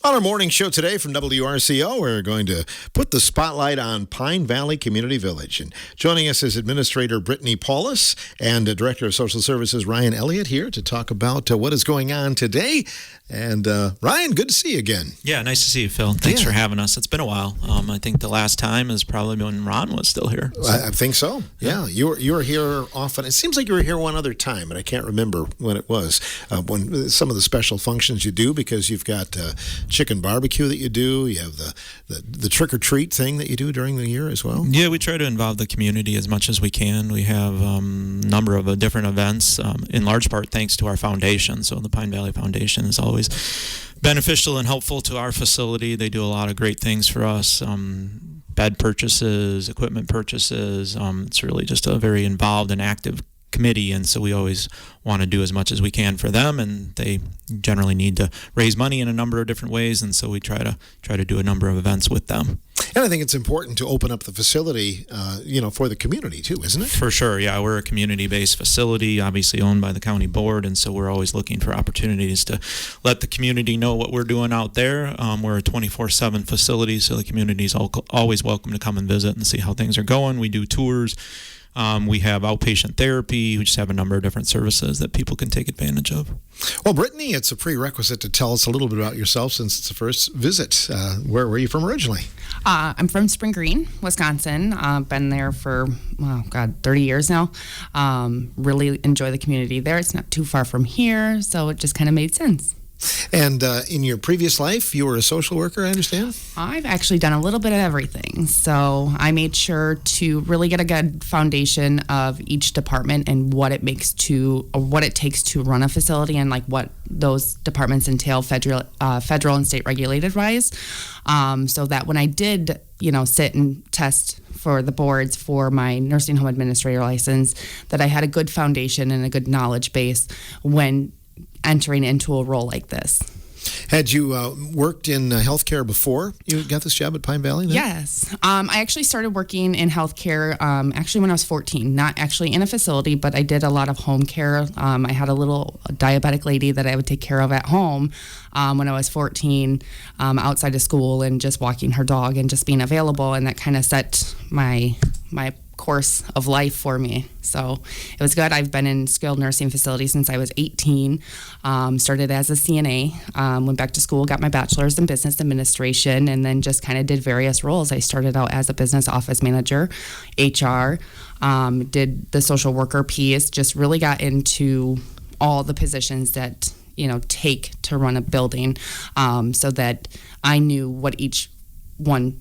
On our morning show today from WRCO, we're going to put the spotlight on Pine Valley Community Village. And joining us is Administrator Brittany Paulus and Director of Social Services Ryan Elliott here to talk about what is going on today. And Ryan, good to see you again. Yeah, nice to see you, Phil. Thanks for having us. It's been a while. I think the last time is probably when Ron was still here. So. I think so. Yeah, you were here often. It seems like you were here one other time, and I can't remember when it was. When some of the special functions you do, because you've got chicken barbecue that you do. You have the trick or treat thing that you do during the year as well. Yeah, we try to involve the community as much as we can. We have a number of different events, in large part thanks to our foundation. So the Pine Valley Foundation is always beneficial and helpful to our facility. They do a lot of great things for us. Bed purchases, equipment purchases. It's really just a very involved and active committee, and so we always want to do as much as we can for them, and they generally need to raise money in a number of different ways, and so we try to do a number of events with them. And I think it's important to open up the facility, for the community too, isn't it? For sure, yeah. We're a community-based facility, obviously owned by the county board, and so we're always looking for opportunities to let the community know what we're doing out there. We're a 24/7 facility, so the community is always welcome to come and visit and see how things are going. We do tours. We have outpatient therapy. We just have a number of different services that people can take advantage of. Well, Brittany, it's a prerequisite to tell us a little bit about yourself since it's the first visit. Where were you from originally? I'm from Spring Green, Wisconsin. Been there for, 30 years now. Really enjoy the community there. It's not too far from here, so it just kind of made sense. And in your previous life, you were a social worker, I understand? I've actually done a little bit of everything. So I made sure to really get a good foundation of each department and what it takes to run a facility, and like what those departments entail federal and state regulated wise. So that when I did, sit and test for the boards for my nursing home administrator license, that I had a good foundation and a good knowledge base when entering into a role like this. Had you worked in healthcare before you got this job at Pine Valley? Then? Yes. I actually started working in healthcare when I was 14, not actually in a facility, but I did a lot of home care. I had a little diabetic lady that I would take care of at home when I was 14, outside of school, and just walking her dog and just being available. And that kind of set my course of life for me. So it was good. I've been in skilled nursing facilities since I was 18. Started as a CNA, went back to school, got my bachelor's in business administration, and then just kind of did various roles. I started out as a business office manager, HR, did the social worker piece, just really got into all the positions that take to run a building, so that I knew what each one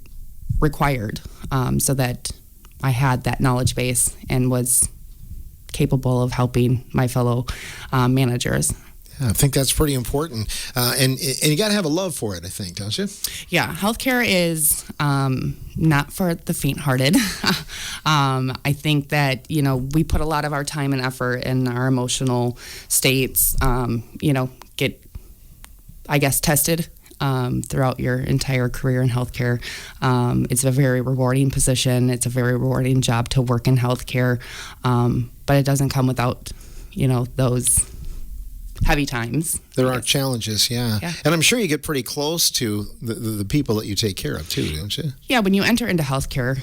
required, so that I had that knowledge base and was capable of helping my fellow managers. Yeah, I think that's pretty important. And you got to have a love for it, I think, don't you? Yeah, healthcare is not for the faint-hearted. I think that, we put a lot of our time and effort and our emotional states, get, tested throughout your entire career in healthcare. It's a very rewarding position. It's a very rewarding job to work in healthcare, but it doesn't come without, those heavy times. There are challenges, yeah. And I'm sure you get pretty close to the people that you take care of too, don't you? Yeah, when you enter into healthcare,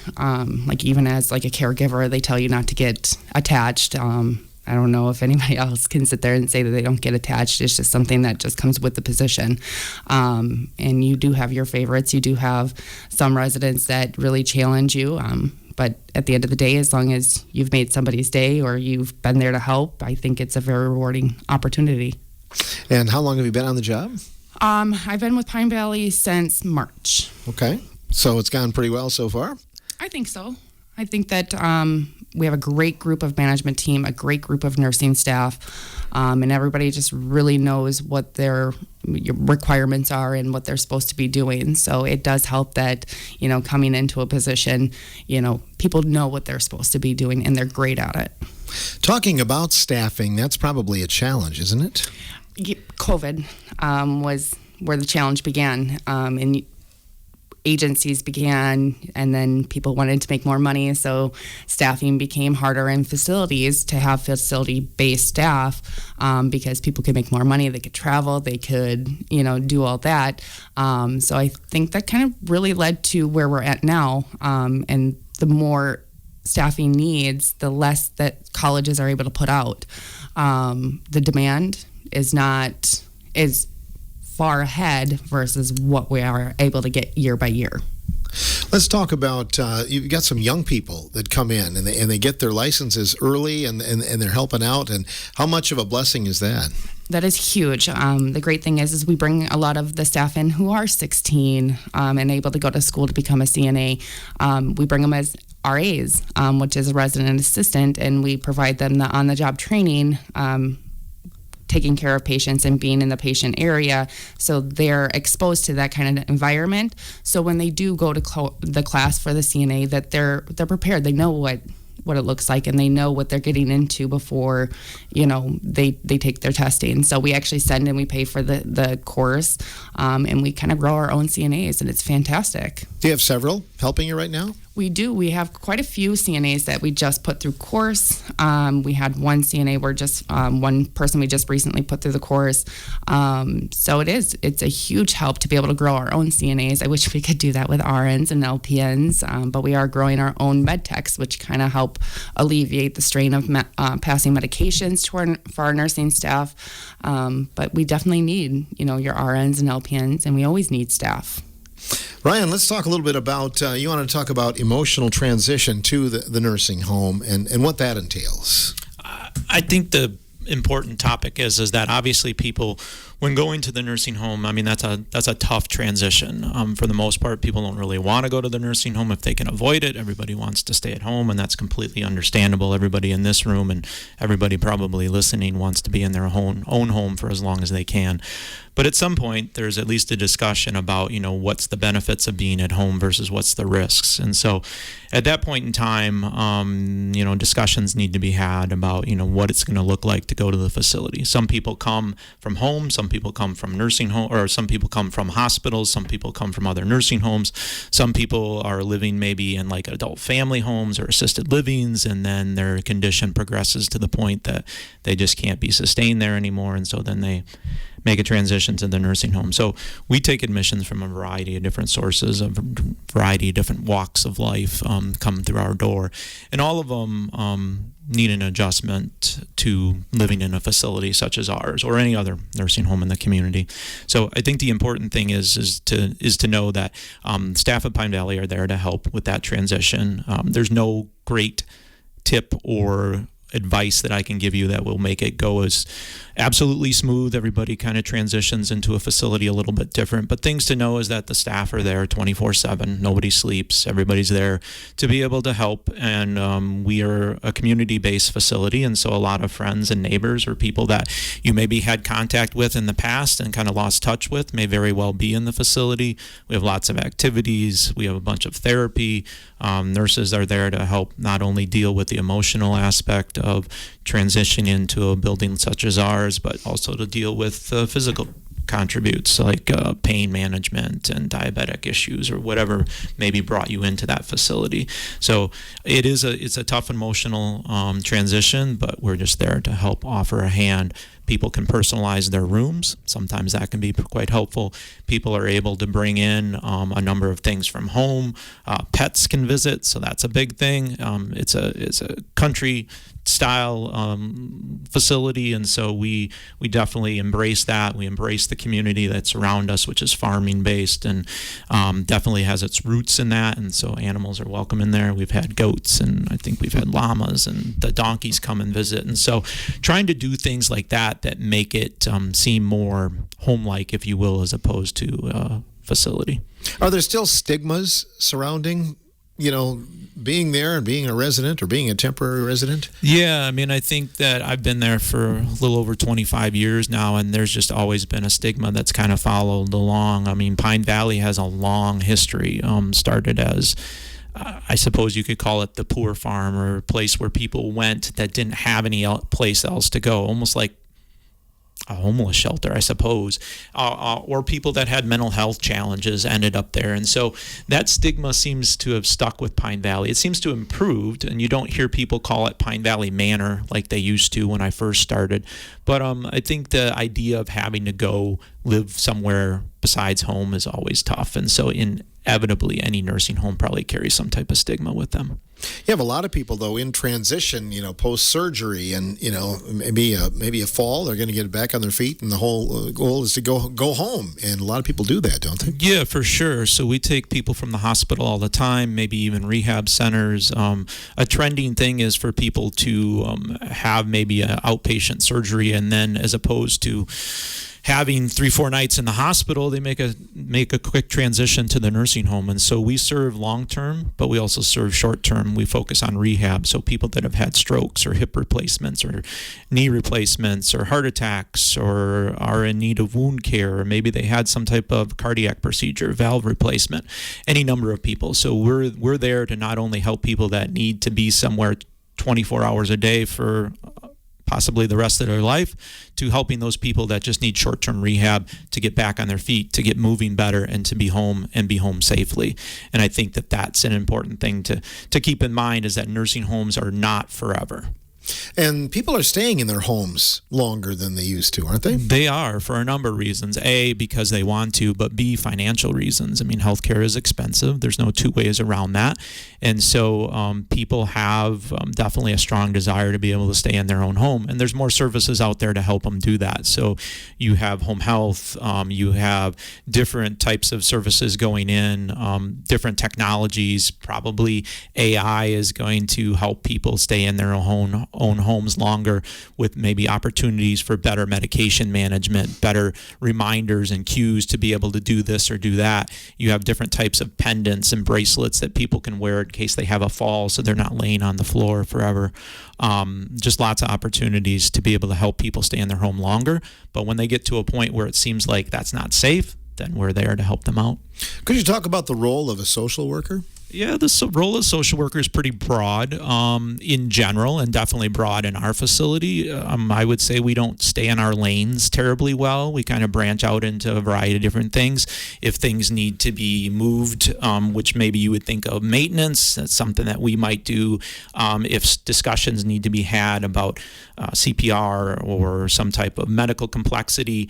even as a caregiver, they tell you not to get attached. I don't know if anybody else can sit there and say that they don't get attached. It's just something that just comes with the position. And you do have your favorites. You do have some residents that really challenge you. But at the end of the day, as long as you've made somebody's day or you've been there to help, I think it's a very rewarding opportunity. And how long have you been on the job? I've been with Pine Valley since March. Okay. So it's gone pretty well so far? I think so. I think that we have a great group of management team, a great group of nursing staff, and everybody just really knows what their requirements are and what they're supposed to be doing. So it does help that, coming into a position, people know what they're supposed to be doing and they're great at it. Talking about staffing, that's probably a challenge, isn't it? COVID was where the challenge began. And agencies began, and then people wanted to make more money, so staffing became harder in facilities to have facility-based staff, because people could make more money, they could travel, they could, do all that. So I think that kind of really led to where we're at now, and the more staffing needs, the less that colleges are able to put out. The demand is far ahead versus what we are able to get year by year. Let's talk about, you've got some young people that come in and they get their licenses early and they're helping out. And how much of a blessing is that? That is huge. The great thing is we bring a lot of the staff in who are 16 and able to go to school to become a CNA. We bring them as RAs, which is a resident assistant, and we provide them the on-the-job training, taking care of patients and being in the patient area, so they're exposed to that kind of environment. So when they do go to the class for the CNA, that they're prepared. They know what it looks like, and they know what they're getting into before, they take their testing. So we actually send and we pay for the course, and we kind of grow our own CNAs, and it's fantastic. Do you have several helping you right now? We do. We have quite a few CNAs that we just put through course. We had one CNA where just one person we just recently put through the course. So it's a huge help to be able to grow our own CNAs. I wish we could do that with RNs and LPNs, but we are growing our own med techs, which kind of help alleviate the strain of passing medications for our nursing staff. But we definitely need, your RNs and LPNs, and we always need staff. Ryan, let's talk a little bit about, you want to talk about emotional transition to the nursing home and what that entails. I think the important topic is that obviously people, when going to the nursing home, I mean, that's a tough transition. For the most part, people don't really want to go to the nursing home if they can avoid it. Everybody wants to stay at home, and that's completely understandable. Everybody in this room and everybody probably listening wants to be in their own home for as long as they can. But at some point, there's at least a discussion about, what's the benefits of being at home versus what's the risks. And so at that point in time, discussions need to be had about, what it's going to look like to go to the facility. Some people come from home, some people come from nursing home, or some people come from hospitals, some people come from other nursing homes. Some people are living maybe in like adult family homes or assisted livings, and then their condition progresses to the point that they just can't be sustained there anymore. And so then they make a transition to the nursing home. So we take admissions from a variety of different sources, a variety of different walks of life come through our door. And all of them need an adjustment to living in a facility such as ours or any other nursing home in the community. So I think the important thing is to know that staff at Pine Valley are there to help with that transition. There's no great tip or advice that I can give you that will make it go as absolutely smooth. Everybody kind of transitions into a facility a little bit different, but things to know is that the staff are there 24/7. Nobody sleeps. Everybody's there to be able to help, and we are a community-based facility, and so a lot of friends and neighbors or people that you maybe had contact with in the past and kind of lost touch with may very well be in the facility. We have lots of activities. We have a bunch of therapy. Nurses are there to help not only deal with the emotional aspect of transitioning into a building such as ours, but also to deal with physical contributes like pain management and diabetic issues or whatever maybe brought you into that facility. So it's a tough emotional transition, but we're just there to help offer a hand. People can personalize their rooms. Sometimes that can be quite helpful. People are able to bring in a number of things from home. Pets can visit, so that's a big thing. It's a country style facility, and so we definitely embrace that. We embrace the community that's around us, which is farming based, and definitely has its roots in that. And so animals are welcome in there. We've had goats, and I think we've had llamas, and the donkeys come and visit. And so trying to do things like that make it seem more home-like, if you will, as opposed to facility. Are there still stigmas surrounding, being there and being a resident or being a temporary resident? Yeah, I mean, I think that I've been there for a little over 25 years now, and there's just always been a stigma that's kind of followed along. I mean, Pine Valley has a long history, started as I suppose you could call it the poor farm, or a place where people went that didn't have any place else to go, almost like a homeless shelter, I suppose, or people that had mental health challenges ended up there. And so that stigma seems to have stuck with Pine Valley. It seems to have improved, and you don't hear people call it Pine Valley Manor like they used to when I first started. But I think the idea of having to go live somewhere besides home is always tough. And so inevitably, any nursing home probably carries some type of stigma with them. You have a lot of people, though, in transition, post-surgery, and, maybe a fall, they're going to get back on their feet, and the whole goal is to go home. And a lot of people do that, don't they? Yeah, for sure. So we take people from the hospital all the time, maybe even rehab centers. A trending thing is for people to have maybe an outpatient surgery, and then as opposed to having 3-4 nights in the hospital, they make a quick transition to the nursing home. And so we serve long-term, but we also serve short-term. We focus on rehab. So people that have had strokes or hip replacements or knee replacements or heart attacks or are in need of wound care, or maybe they had some type of cardiac procedure, valve replacement, any number of people. So we're there to not only help people that need to be somewhere 24 hours a day for possibly the rest of their life, to helping those people that just need short-term rehab to get back on their feet, to get moving better, and to be home safely. And I think that that's an important thing to keep in mind, is that nursing homes are not forever. And people are staying in their homes longer than they used to, aren't they? They are, for a number of reasons. A, because they want to, but B, financial reasons. I mean, healthcare is expensive. There's no two ways around that. And so people have definitely a strong desire to be able to stay in their own home. And there's more services out there to help them do that. So you have home health, you have different types of services going in, different technologies. Probably AI is going to help people stay in their own homes longer, with maybe opportunities for better medication management, better reminders and cues to be able to do this or do that. You have different types of pendants and bracelets that people can wear in case they have a fall, so they're not laying on the floor forever. Just lots of opportunities to be able to help people stay in their home longer. But when they get to a point where it seems like that's not safe, then we're there to help them out. Could you talk about the role of a social worker? Yeah, the role of social worker is pretty broad in general, and definitely broad in our facility. I would say we don't stay in our lanes terribly well. We kind of branch out into a variety of different things. If things need to be moved, which maybe you would think of maintenance, that's something that we might do. If discussions need to be had about CPR or some type of medical complexity,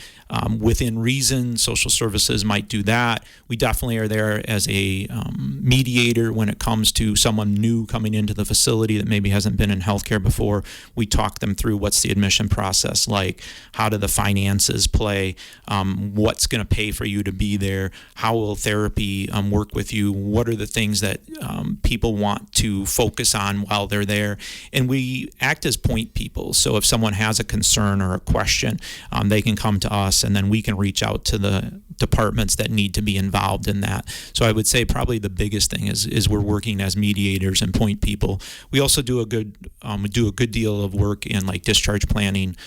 within reason, social services might do that. We definitely are there as a mediator when it comes to someone new coming into the facility that maybe hasn't been in healthcare before. We talk them through what's the admission process like, how do the finances play, what's going to pay for you to be there, how will therapy work with you, what are the things that people want to focus on while they're there. And we act as point people. So if someone has a concern or a question, they can come to us, and then we can reach out to the departments that need to be involved in that. So I would say probably the biggest thing is we're working as mediators and point people. We also do a good deal of work in like discharge planning,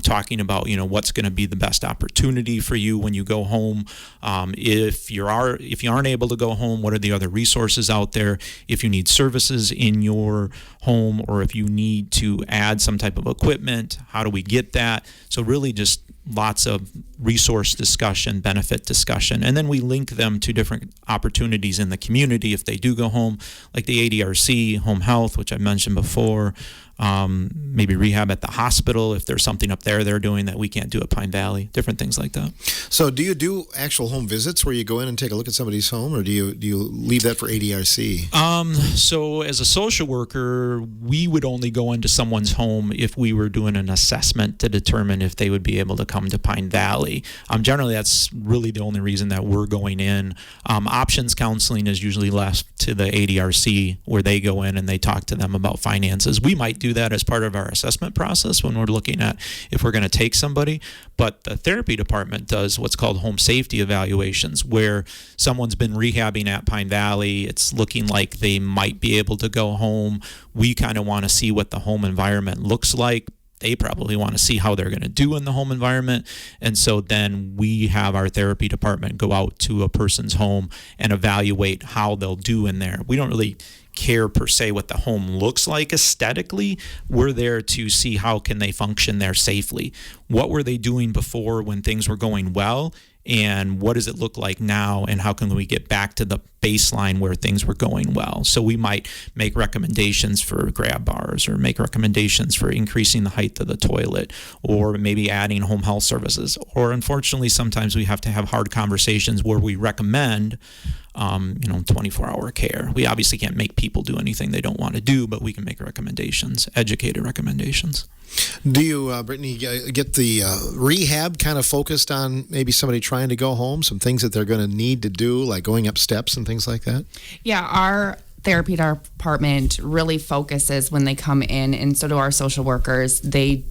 talking about what's going to be the best opportunity for you when you go home. If you aren't able to go home, what are the other resources out there? If you need services in your home, or if you need to add some type of equipment, how do we get that? So really just lots of resource discussion, benefit discussion, and then we link them to different opportunities in the community if they do go home, like the ADRC, home health, which I mentioned before, maybe rehab at the hospital if there's something up there they're doing that we can't do at Pine Valley, different things like that. So do you do actual home visits where you go in and take a look at somebody's home, or do you leave that for ADRC? So as a social worker, we would only go into someone's home if we were doing an assessment to determine if they would be able to come to Pine Valley. Generally, that's really the only reason that we're going in. Options counseling is usually left to the ADRC, where they go in and they talk to them about finances. We might do that as part of our assessment process when we're looking at if we're going to take somebody, but the therapy department does what's called home safety evaluations, where someone's been rehabbing at Pine Valley. It's looking like they might be able to go home. We kind of want to see what the home environment looks like. They probably want to see how they're going to do in the home environment. And so then we have our therapy department go out to a person's home and evaluate how they'll do in there. We don't really care per se what the home looks like aesthetically. We're there to see how can they function there safely. What were they doing before when things were going well? And what does it look like now, and how can we get back to the baseline where things were going well? So we might make recommendations for grab bars, or make recommendations for increasing the height of the toilet, or maybe adding home health services. Or unfortunately, sometimes we have to have hard conversations where we recommend 24-hour care. We obviously can't make people do anything they don't want to do, but we can make recommendations, educated recommendations. Do you, Brittany, get the rehab kind of focused on maybe somebody trying to go home, some things that they're going to need to do, like going up steps and things like that? Yeah, our therapy department really focuses when they come in, and so do our social workers. They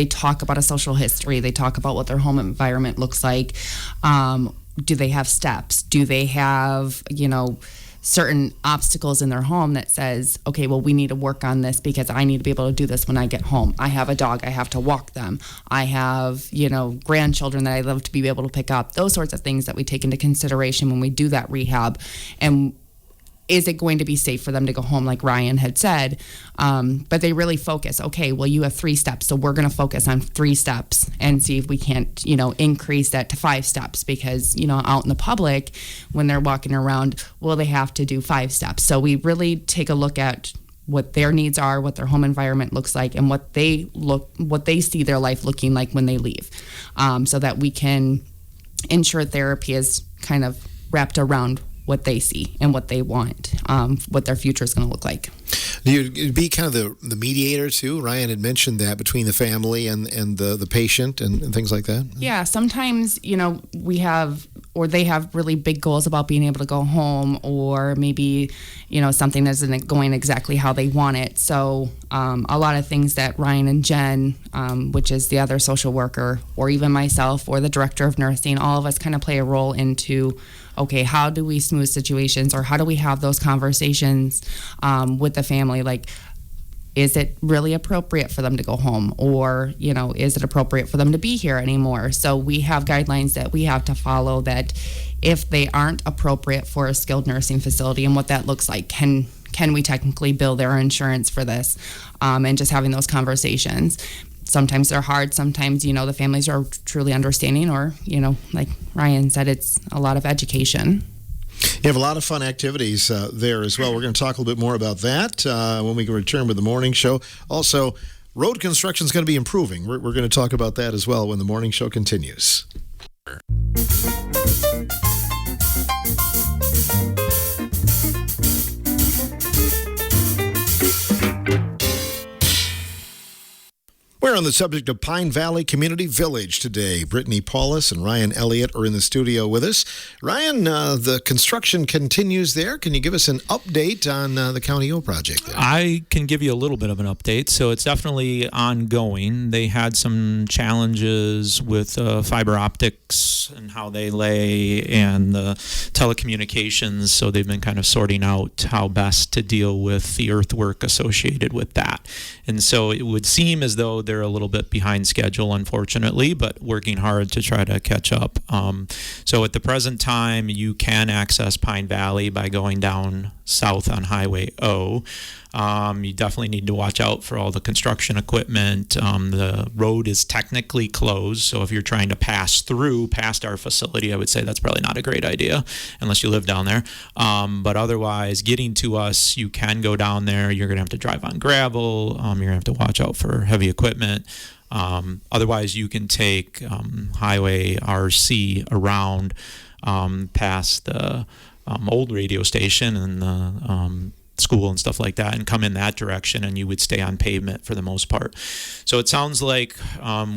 talk about a social history. They talk about what their home environment looks like. Do they have steps? Do they have, certain obstacles in their home that says, okay, well, we need to work on this because I need to be able to do this when I get home. I have a dog, I have to walk them. I have, grandchildren that I love to be able to pick up. Those sorts of things that we take into consideration when we do that rehab. And is it going to be safe for them to go home, like Ryan had said? But they really focus, okay, well, you have 3 steps, so we're going to focus on 3 steps and see if we can't, increase that to 5 steps because, out in the public, when they're walking around, well, they have to do 5 steps. So we really take a look at what their needs are, what their home environment looks like, and what they see their life looking like when they leave, so that we can ensure therapy is kind of wrapped around what they see and what they want, what their future is going to look like. Do you be kind of the mediator too? Ryan had mentioned that between the family and the patient and things like that. Yeah, sometimes, we have, or they have really big goals about being able to go home, or maybe, something isn't going exactly how they want it. So a lot of things that Ryan and Jen, which is the other social worker, or even myself, or the director of nursing, all of us kind of play a role into, okay, how do we smooth situations, or how do we have those conversations with the family? Like, is it really appropriate for them to go home? Or, is it appropriate for them to be here anymore? So we have guidelines that we have to follow, that if they aren't appropriate for a skilled nursing facility, and what that looks like, can we technically bill their insurance for this? And just having those conversations. Sometimes they're hard. Sometimes, the families are truly understanding, or, like Ryan said, it's a lot of education. You have a lot of fun activities there as well. We're going to talk a little bit more about that when we return with the morning show. Also, road construction is going to be improving. We're going to talk about that as well when the morning show continues. We're on the subject of Pine Valley Community Village today. Brittany Paulus and Ryan Elliott are in the studio with us. Ryan, the construction continues there. Can you give us an update on the County O project there? I can give you a little bit of an update. So it's definitely ongoing. They had some challenges with fiber optics and how they lay, and the telecommunications. So they've been kind of sorting out how best to deal with the earthwork associated with that. And so it would seem as though they're a little bit behind schedule, unfortunately, but working hard to try to catch up. So at the present time, you can access Pine Valley by going down south on Highway O. You definitely need to watch out for all the construction equipment. The road is technically closed, so if you're trying to pass through past our facility, I would say that's probably not a great idea unless you live down there. But otherwise, getting to us, you can go down there. You're going to have to drive on gravel. You're going to have to watch out for heavy equipment. Otherwise, you can take Highway RC around past the old radio station and the school and stuff like that, and come in that direction, and you would stay on pavement for the most part. So it sounds like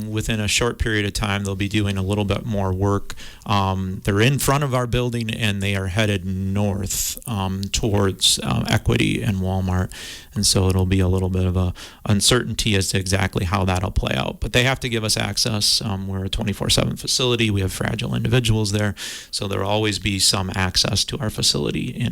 within a short period of time they'll be doing a little bit more work. They're in front of our building, and they are headed north towards Equity and Walmart, and so it'll be a little bit of a uncertainty as to exactly how that'll play out. But they have to give us access. We're a 24/7 facility. We have fragile individuals there, so there'll always be some access to our facility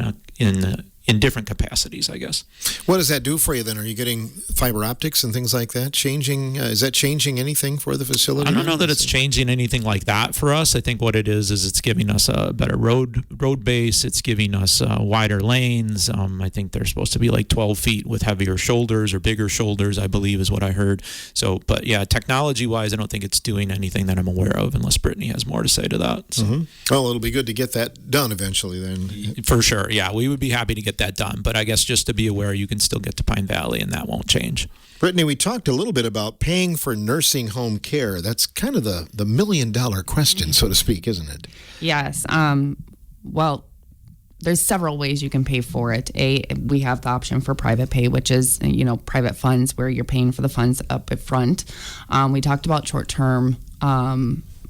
in different capacities, I guess. What does that do for you then? Are you getting fiber optics and things like that? Is that changing anything for the facility? I don't know that it's changing anything like that for us. I think what it is it's giving us a better road base. It's giving us wider lanes. I think they're supposed to be like 12 feet with heavier shoulders or bigger shoulders, I believe is what I heard. So, but yeah, technology-wise, I don't think it's doing anything that I'm aware of, unless Brittany has more to say to that. So. Mm-hmm. Well, it'll be good to get that done eventually then. For sure, yeah. We would be happy to get that done. But I guess just to be aware, you can still get to Pine Valley, and that won't change. Brittany, we talked a little bit about paying for nursing home care. That's kind of the million-dollar question, so to speak, isn't it? Yes. Well, there's several ways you can pay for it. We have the option for private pay, which is, private funds where you're paying for the funds up front. We talked about short-term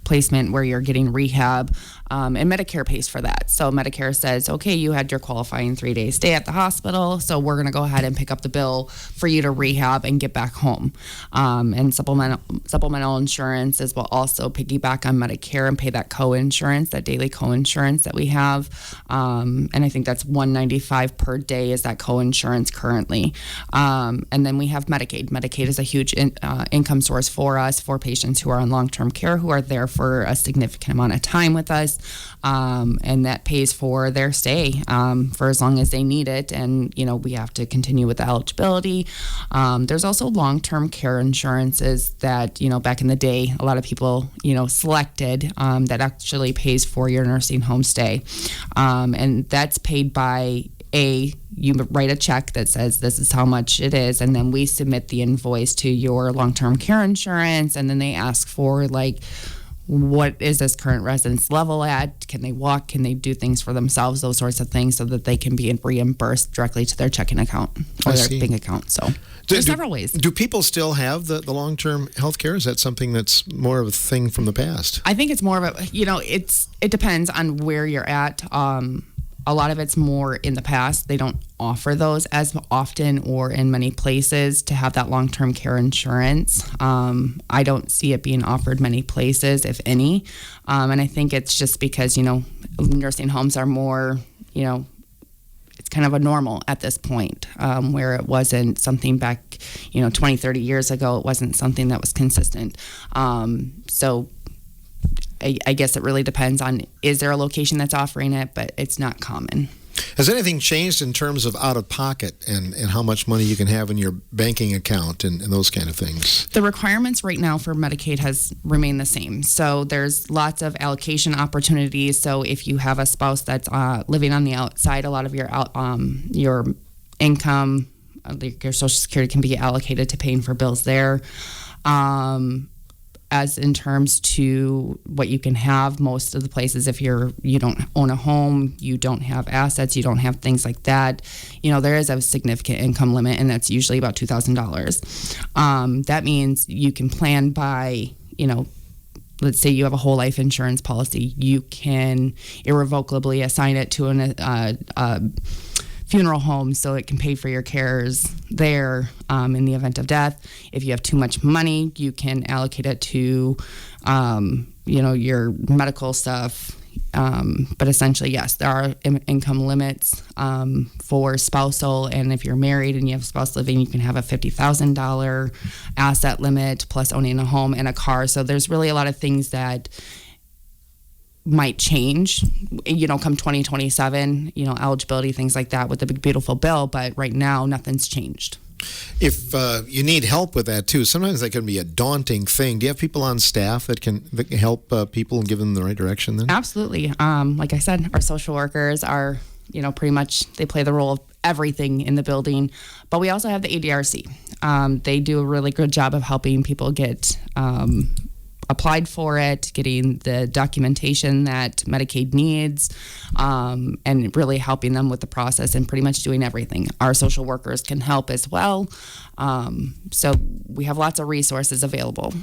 placement where you're getting rehab, and Medicare pays for that. So Medicare says, okay, you had your qualifying 3-day stay at the hospital, so we're going to go ahead and pick up the bill for you to rehab and get back home. And supplemental insurance will also piggyback on Medicare and pay that co-insurance, that daily co-insurance that we have. And I think that's $195 per day is that co-insurance currently. And then we have Medicaid. Medicaid is a huge income source for us, for patients who are on long-term care, who are there for a significant amount of time with us, and that pays for their stay for as long as they need it. And we have to continue with the eligibility. There's also long-term care insurances that back in the day a lot of people selected, that actually pays for your nursing home stay, and that's paid by you write a check that says this is how much it is, and then we submit the invoice to your long-term care insurance, and then they ask for what is this current residence level at? Can they walk? Can they do things for themselves? Those sorts of things, so that they can be reimbursed directly to their checking account or their bank account. So there's several ways. Do people still have the long-term health care? Is that something that's more of a thing from the past? I think it's more of a, it depends on where you're at. A lot of it's more in the past. They don't offer those as often or in many places to have that long-term care insurance. I don't see it being offered many places, if any. And I think it's just because, nursing homes are more, it's kind of a normal at this point, where it wasn't something back, 20, 30 years ago. It wasn't something that was consistent. So I guess it really depends on, is there a location that's offering it, but it's not common. Has anything changed in terms of out-of-pocket and how much money you can have in your banking account and those kind of things? The requirements right now for Medicaid has remained the same. So there's lots of allocation opportunities. So if you have a spouse that's living on the outside, a lot of your income, your Social Security can be allocated to paying for bills there. As in terms to what you can have, most of the places, if you don't own a home, you don't have assets, you don't have things like that, there is a significant income limit, and that's usually about $2,000. That means you can plan by, let's say you have a whole life insurance policy, you can irrevocably assign it to a funeral home so it can pay for your cares there in the event of death. If you have too much money, you can allocate it to, your medical stuff. But essentially, yes, there are income limits for spousal, and if you're married and you have a spouse living, you can have a $50,000 asset limit plus owning a home and a car. So there's really a lot of things that might change, come 2027, eligibility, things like that with the big beautiful bill. But right now, nothing's changed. If you need help with that too, sometimes that can be a daunting thing. Do you have people on staff that can help people and give them the right direction then? Absolutely. Like I said, our social workers are, pretty much, they play the role of everything in the building. But we also have the ADRC. They do a really good job of helping people get applied for it, getting the documentation that Medicaid needs, and really helping them with the process and pretty much doing everything. Our social workers can help as well. So we have lots of resources available.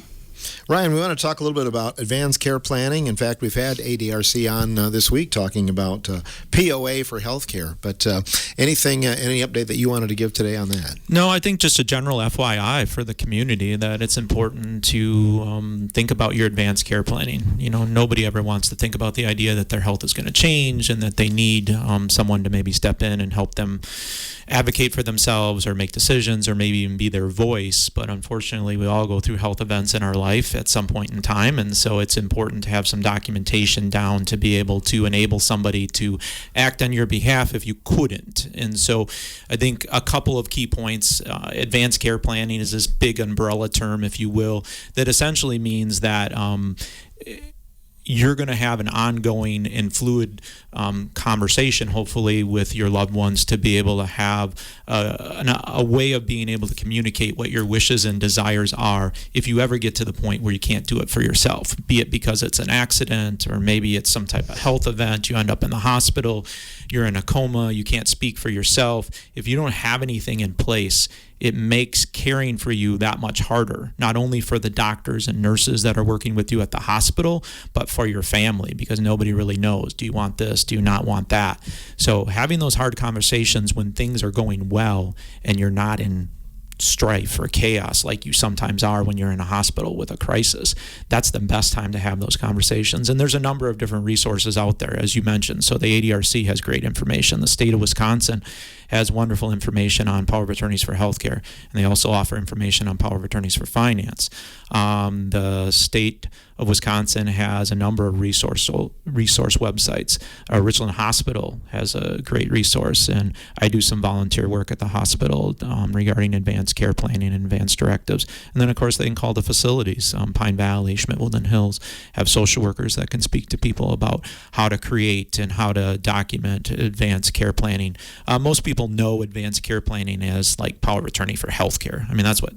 Ryan, we want to talk a little bit about advanced care planning. In fact, we've had ADRC on this week talking about POA for healthcare. But any update that you wanted to give today on that? No, I think just a general FYI for the community that it's important to think about your advanced care planning. You know, nobody ever wants to think about the idea that their health is going to change and that they need someone to maybe step in and help them advocate for themselves or make decisions or maybe even be their voice. But unfortunately, we all go through health events in our life at some point in time, and so it's important to have some documentation down to be able to enable somebody to act on your behalf if you couldn't. And so I think a couple of key points. Advanced care planning is this big umbrella term, if you will, that essentially means that you're going to have an ongoing and fluid conversation, hopefully, with your loved ones to be able to have a way of being able to communicate what your wishes and desires are if you ever get to the point where you can't do it for yourself, be it because it's an accident or maybe it's some type of health event, you end up in the hospital, you're in a coma, you can't speak for yourself. If you don't have anything in place, it makes caring for you that much harder, not only for the doctors and nurses that are working with you at the hospital, but for your family, because nobody really knows. Do you want this? Do you not want that? So having those hard conversations when things are going well and you're not in strife or chaos like you sometimes are when you're in a hospital with a crisis, that's the best time to have those conversations. And there's a number of different resources out there, as you mentioned. So the ADRC has great information. The state of Wisconsin has wonderful information on power of attorneys for healthcare, and they also offer information on power of attorneys for finance. The state of Wisconsin has a number of resource websites. Richland Hospital has a great resource, and I do some volunteer work at the hospital regarding advanced care planning and advanced directives. And then, of course, they can call the facilities. Pine Valley, Schmidt-Woodland Hills have social workers that can speak to people about how to create and how to document advanced care planning. Most people know advanced care planning as like power of attorney for healthcare. I mean, that's what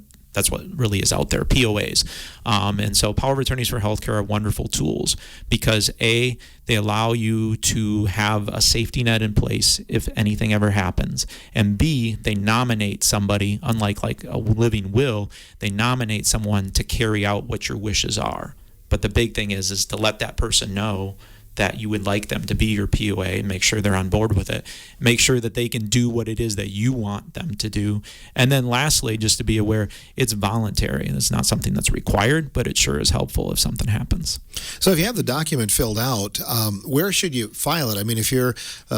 really is out there, POAs. And so power of attorneys for healthcare are wonderful tools because A, they allow you to have a safety net in place if anything ever happens. And B, they nominate somebody, unlike like a living will, they nominate someone to carry out what your wishes are. But the big thing is to let that person know that you would like them to be your POA and make sure they're on board with it. Make sure that they can do what it is that you want them to do. And then lastly, just to be aware, it's voluntary and it's not something that's required, but it sure is helpful if something happens. So if you have the document filled out, where should you file it? I mean, if you're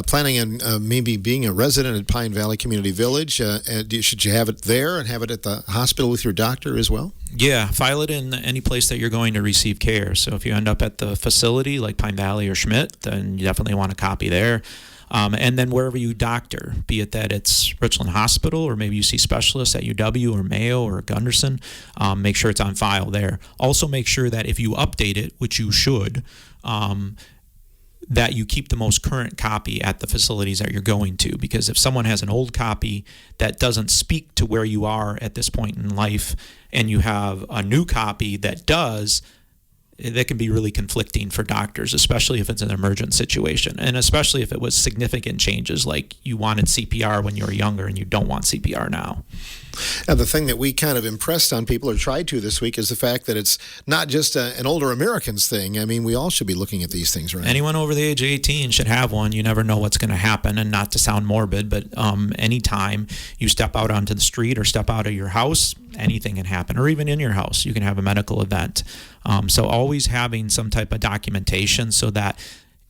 planning on maybe being a resident at Pine Valley Community Village, should you have it there and have it at the hospital with your doctor as well? Yeah, file it in any place that you're going to receive care. So if you end up at the facility like Pine Valley or Schmidt, then you definitely want a copy there. And then wherever you doctor, be it that it's Richland Hospital or maybe you see specialists at UW or Mayo or Gunderson, make sure it's on file there. Also make sure that if you update it, which you should, that you keep the most current copy at the facilities that you're going to. Because if someone has an old copy that doesn't speak to where you are at this point in life, and you have a new copy that does, that can be really conflicting for doctors, especially if it's an emergent situation, and especially if it was significant changes, like you wanted CPR when you were younger and you don't want CPR now. The thing that we kind of impressed on people or tried to this week is the fact that it's not just an older Americans thing. I mean, we all should be looking at these things, right? Anyone over the age of 18 should have one. You never know what's going to happen, and not to sound morbid, but anytime you step out onto the street or step out of your house, anything can happen, or even in your house, you can have a medical event. So always having some type of documentation so that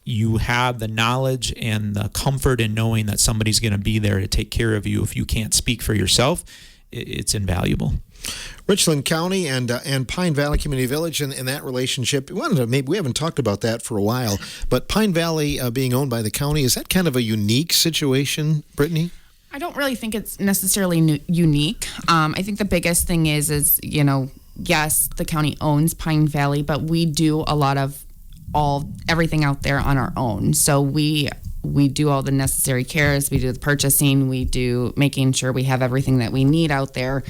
you have the knowledge and the comfort in knowing that somebody's going to be there to take care of you if you can't speak for yourself, it's invaluable. Richland County and Pine Valley Community Village and that relationship. We haven't talked about that for a while, but Pine Valley being owned by the county, is that kind of a unique situation, Brittany? I don't really think it's necessarily unique. I think the biggest thing is yes, the county owns Pine Valley, but we do a lot of everything out there on our own. So we we do all the necessary cares. We do the purchasing. We do making sure we have everything that we need out there.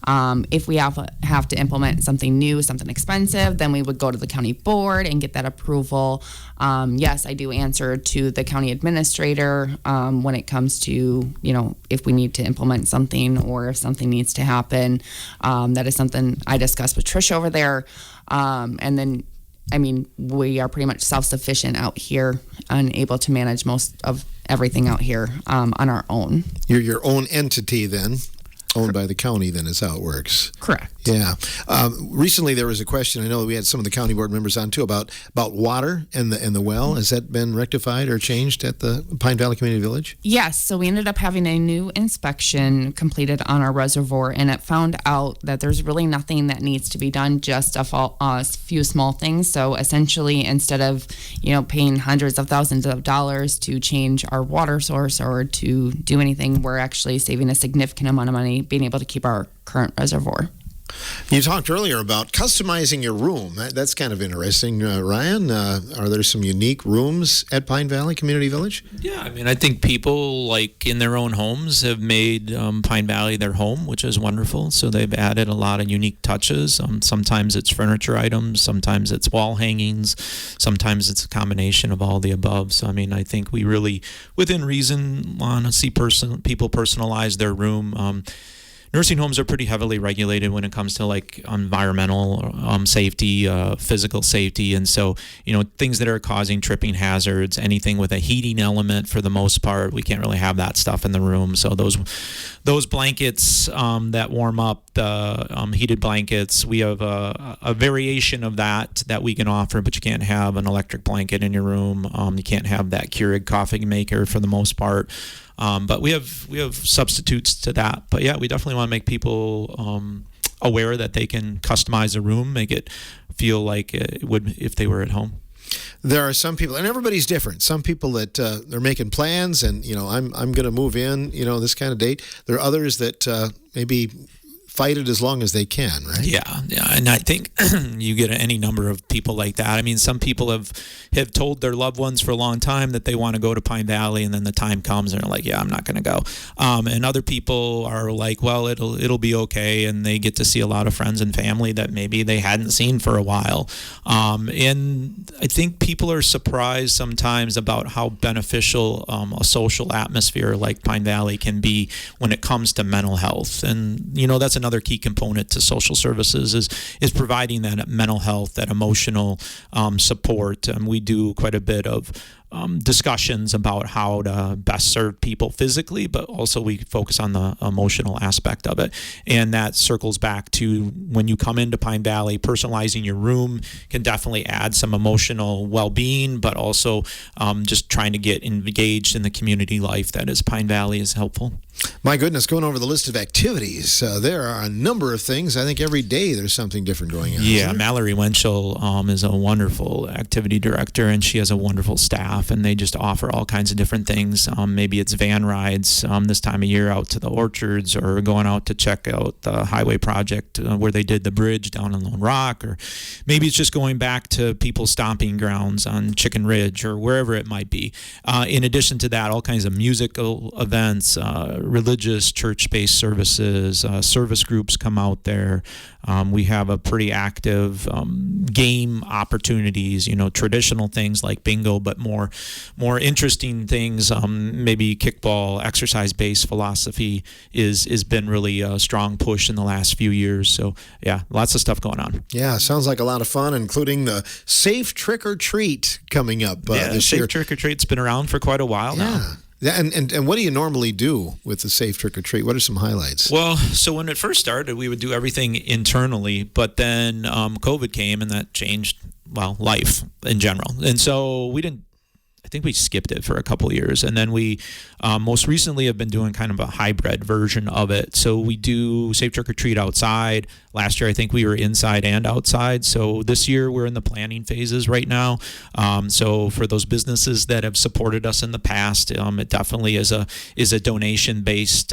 If we have to implement something new, something expensive, then we would go to the county board and get that approval. Yes, I do answer to the county administrator when it comes to, if we need to implement something or if something needs to happen. That is something I discuss with Trish over there. And then, we are pretty much self-sufficient out here and able to manage most of everything out here on our own. You're your own entity then, owned by the county then is how it works. Correct. Yeah. Recently there was a question, I know we had some of the county board members on too, about water and the well. Has that been rectified or changed at the Pine Valley Community Village? Yes. So we ended up having a new inspection completed on our reservoir, and it found out that there's really nothing that needs to be done, just a few small things. So essentially, instead of, paying hundreds of thousands of dollars to change our water source or to do anything, we're actually saving a significant amount of money being able to keep our current reservoir. You talked earlier about customizing your room. That's kind of interesting. Ryan, are there some unique rooms at Pine Valley Community Village? Yeah, I think people, like in their own homes, have made Pine Valley their home, which is wonderful. So they've added a lot of unique touches. Sometimes it's furniture items, sometimes it's wall hangings, sometimes it's a combination of all the above. So, I think we really, within reason, want to see people personalize their room. Nursing homes are pretty heavily regulated when it comes to environmental safety, physical safety, and so things that are causing tripping hazards, anything with a heating element, for the most part, we can't really have that stuff in the room. So those blankets that warm up, the heated blankets, we have a variation of that we can offer, but you can't have an electric blanket in your room. You can't have that Keurig coffee maker for the most part. But we have substitutes to that. But yeah, we definitely want to make people aware that they can customize a room, make it feel like it would if they were at home. There are some people, and everybody's different. Some people that they're making plans, and I'm going to move in, this kind of date. There are others that maybe fight it as long as they can, right? Yeah, and I think you get any number of people like that. Some people have told their loved ones for a long time that they want to go to Pine Valley, and then the time comes and they're like, yeah, I'm not going to go. And other people are like, well, it'll be okay, and they get to see a lot of friends and family that maybe they hadn't seen for a while. And I think people are surprised sometimes about how beneficial a social atmosphere like Pine Valley can be when it comes to mental health. And that's another key component to social services is providing that mental health, that emotional support. We do quite a bit of discussions about how to best serve people physically, but also we focus on the emotional aspect of it. And that circles back to when you come into Pine Valley, personalizing your room can definitely add some emotional well-being, but also just trying to get engaged in the community life that is Pine Valley is helpful. My goodness, going over the list of activities, there are a number of things. I think every day there's something different going on. Yeah, Mallory Winchell is a wonderful activity director, and she has a wonderful staff, and they just offer all kinds of different things. Maybe it's van rides this time of year out to the orchards, or going out to check out the highway project where they did the bridge down in Lone Rock, or maybe it's just going back to people's stomping grounds on Chicken Ridge or wherever it might be. In addition to that, all kinds of musical events, religious church-based services, service groups come out there. We have a pretty active game opportunities, traditional things like bingo, but more interesting things, maybe kickball, exercise-based philosophy is been really a strong push in the last few years. So yeah, lots of stuff going on. Yeah, sounds like a lot of fun, including the Safe Trick or Treat coming up this year. Safe Trick or Treat's been around for quite a while now. Yeah, and what do you normally do with the Safe Trick or Treat? What are some highlights? Well, so when it first started, we would do everything internally, but then COVID came and that changed, life in general. And so I think we skipped it for a couple of years, and then we most recently have been doing kind of a hybrid version of it. So we do Safe Trick or Treat outside. Last year, I think we were inside and outside. So this year, we're in the planning phases right now. So for those businesses that have supported us in the past, it definitely is a donation-based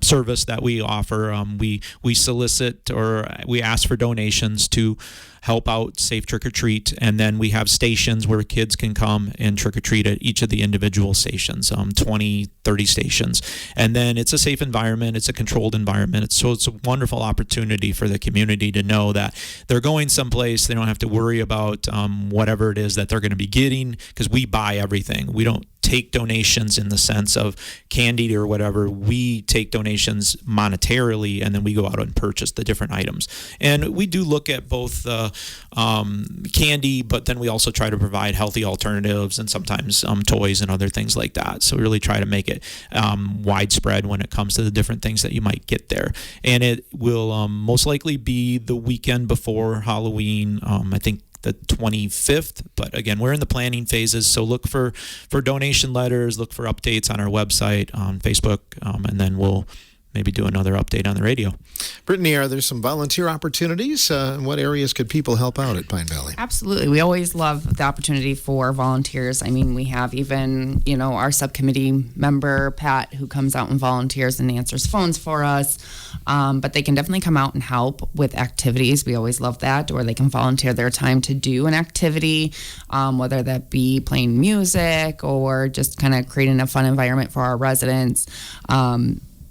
service that we offer. We solicit or we ask for donations to help out Safe Trick or Treat, and then we have stations where kids can come and trick or treat at each of the individual stations, 20, 30 stations. And then it's a safe environment, it's a controlled environment. It's a wonderful opportunity for the community to know that they're going someplace. They don't have to worry about whatever it is that they're going to be getting, because we buy everything. We don't take donations in the sense of candy or whatever. We take donations monetarily, and then we go out and purchase the different items. And we do look at both candy, but then we also try to provide healthy alternatives and sometimes toys and other things like that. So we really try to make it widespread when it comes to the different things that you might get there. And it will most likely be the weekend before Halloween. I think the 25th, but again, we're in the planning phases, so look for donation letters, look for updates on our website, on Facebook, and then we'll maybe do another update on the radio. Brittany, are there some volunteer opportunities? In what areas could people help out at Pine Valley? Absolutely. We always love the opportunity for volunteers. I mean, we have even, our subcommittee member, Pat, who comes out and volunteers and answers phones for us. But they can definitely come out and help with activities. We always love that. Or they can volunteer their time to do an activity, whether that be playing music or just kind of creating a fun environment for our residents.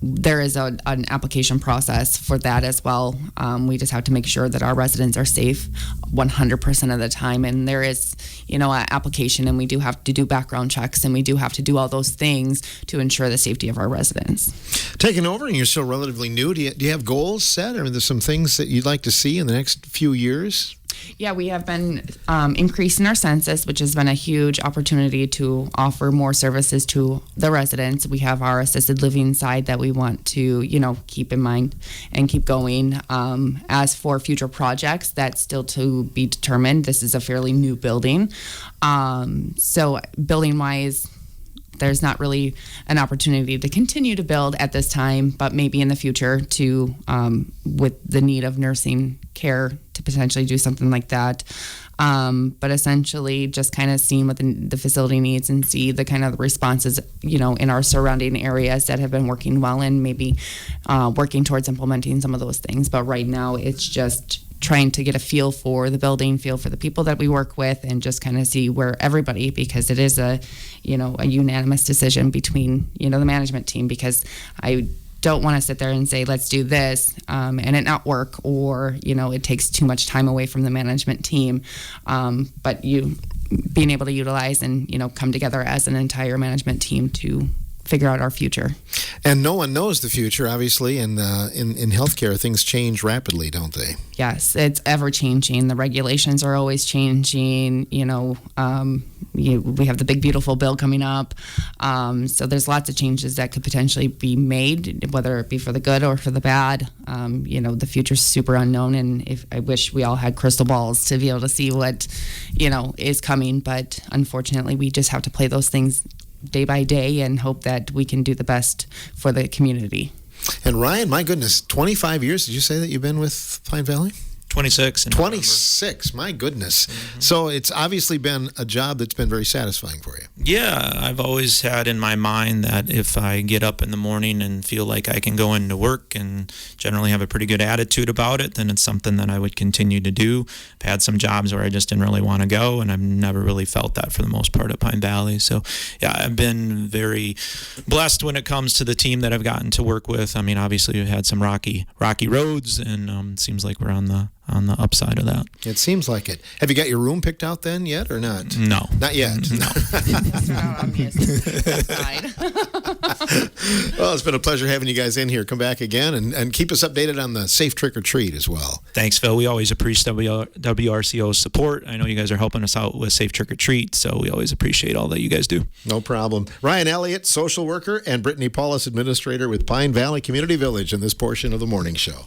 There is an application process for that as well. We just have to make sure that our residents are safe 100% of the time. And there is, an application, and we do have to do background checks, and we do have to do all those things to ensure the safety of our residents. Taking over, and you're still relatively new. Do you have goals set? Or are there some things that you'd like to see in the next few years? Yeah, we have been increasing our census, which has been a huge opportunity to offer more services to the residents. We have our assisted living side that we want to, keep in mind and keep going. As for future projects, that's still to be determined. This is a fairly new building. So building-wise, there's not really an opportunity to continue to build at this time, but maybe in the future to, with the need of nursing care, to potentially do something like that. But essentially just kind of seeing what the facility needs and see the kind of responses, in our surrounding areas that have been working well, and maybe working towards implementing some of those things. But right now it's just trying to get a feel for the building, feel for the people that we work with, and just kind of see where everybody, because it is a unanimous decision between, the management team, because I don't want to sit there and say, let's do this, and it not work, or, it takes too much time away from the management team. But being able to utilize and, come together as an entire management team to figure out our future. And no one knows the future, obviously, and in healthcare, things change rapidly, don't they? Yes, it's ever changing. The regulations are always changing. We have the big, beautiful bill coming up. So there's lots of changes that could potentially be made, whether it be for the good or for the bad. The future's super unknown, and I wish we all had crystal balls to be able to see what, is coming. But unfortunately, we just have to play those things day by day and hope that we can do the best for the community. And Ryan, my goodness, 25 years, did you say that you've been with Pine Valley? 26. 26, my goodness. Mm-hmm. So it's obviously been a job that's been very satisfying for you. Yeah, I've always had in my mind that if I get up in the morning and feel like I can go into work and generally have a pretty good attitude about it, then it's something that I would continue to do. I've had some jobs where I just didn't really want to go, and I've never really felt that for the most part at Pine Valley. So, yeah, I've been very blessed when it comes to the team that I've gotten to work with. I mean, obviously we've had some rocky roads, and it seems like we're on the upside of that. It seems like it. Have you got your room picked out then yet, or not? No. Not yet. No. That's not obvious. Well, it's been a pleasure having you guys in here. Come back again and keep us updated on the Safe Trick or Treat as well. Thanks, Phil. We always appreciate WRCO's support. I know you guys are helping us out with Safe Trick or Treat, so we always appreciate all that you guys do. No problem. Ryan Elliott, social worker, and Brittany Paulus, administrator with Pine Valley Community Village in this portion of the morning show.